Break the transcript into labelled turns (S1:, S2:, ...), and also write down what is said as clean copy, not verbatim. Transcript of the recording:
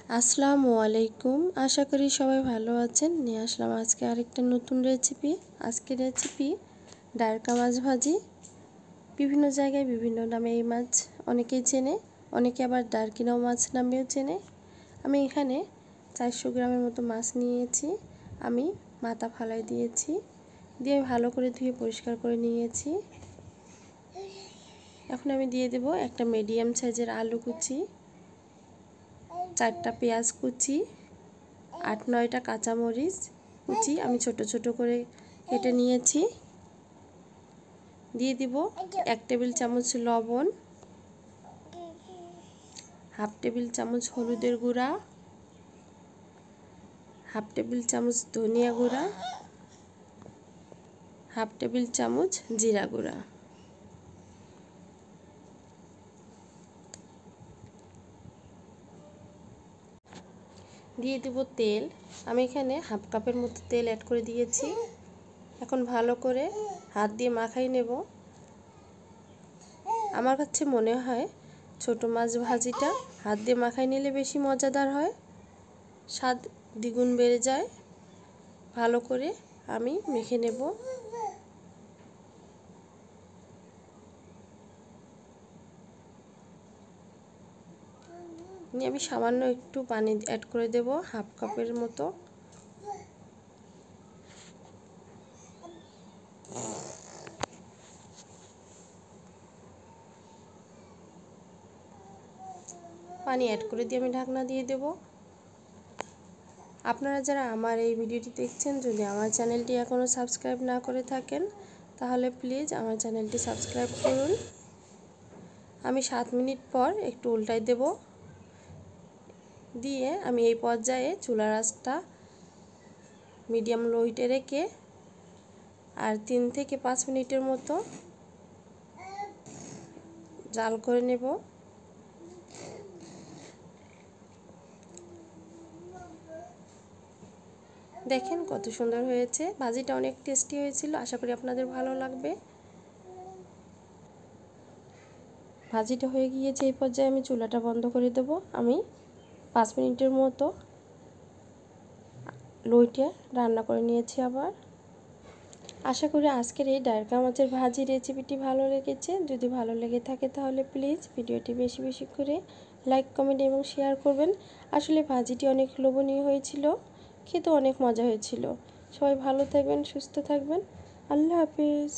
S1: আসসালামু আলাইকুম। আশা করি সবাই ভালো আছেন। নিয়ে আসলাম আজকে আরেকটা নতুন রেসিপি। আজকের রেসিপি ডারকা মাছ ভাজি। বিভিন্ন জায়গায় বিভিন্ন নামে এই মাছ অনেকেই চেনে, অনেকে আবার ডারকিনাও মাছ নামেও চেনে। আমি এখানে 400 গ্রামের মতো মাছ নিয়েছি। আমি মাথা ফালাই দিয়েছি, দিয়ে ভালো করে ধুয়ে পরিষ্কার করে নিয়েছি। এখন আমি দিয়ে দেব একটা মিডিয়াম সাইজের আলু কুচি, 4টা পেঁয়াজ কুচি, 8-9টা কাঁচামরিচ কুচি আমি ছোট ছোট করে কেটে নিয়েছি। দিয়ে দিব 1 টেবিল চামচ লবণ, হাফ টেবিল চামচ হলুদের গুঁড়া, হাফ টেবিল চামচ ধনিয়া গুঁড়া, হাফ টেবিল চামচ জিরা গুঁড়া। দিয়ে দেব তেল। আমি এখানে হাফ কাপের মতো তেল অ্যাড করে দিয়েছি। এখন ভালো করে হাত দিয়ে মাখাই নেব। আমার কাছে মনে হয় ছোট মাছ ভাজিটা হাত দিয়ে মাখাই নিলে বেশি মজাদার হয়, স্বাদ দ্বিগুণ বেড়ে যায়। ভালো করে আমি মেখে নেব। আমি সামান্য একটু পানি অ্যাড করে দেব, হাফ কাপের মতো। পানি অ্যাড করে দিয়ে আমি ঢাকনা দিয়ে দেব। আপনারা যারা আমার এই ভিডিওটি দেখছেন, যদি আমার চ্যানেলটি এখনও সাবস্ক্রাইব না করে থাকেন তাহলে প্লিজ আমার চ্যানেলটি সাবস্ক্রাইব করুন। আমি 7 মিনিট পর একটু উল্টাই দেব। দিয়ে আমি এই পর্যায়ে চুলার আঁচটা মিডিয়াম লো হিটে রেখে আর 3 থেকে 5 মিনিটের মতো জাল করে নেব। দেখেন কত সুন্দর হয়েছে। ভাজিটা অনেক টেস্টি হয়েছিল, আশা করি আপনাদের ভালো লাগবে। ভাজিটা হয়ে গিয়েছে, এই পর্যায়ে আমি চুলাটা বন্ধ করে দেব। আমি 5 মিনিটের মতো লো হিটে রান্না করে নিয়েছি আবার। আশা করি আজকের এই ডারকা মাছের ভাজি রেসিপিটি ভালো লেগেছে। যদি ভালো লেগে থাকে তাহলে প্লিজ ভিডিওটি বেশি বেশি করে লাইক, কমেন্ট এবং শেয়ার করবেন। আসলে ভাজিটি অনেক লোভনীয় হয়েছিল, খেতে অনেক মজা হয়েছিল। সবাই ভালো থাকবেন, সুস্থ থাকবেন। আল্লাহ হাফেজ।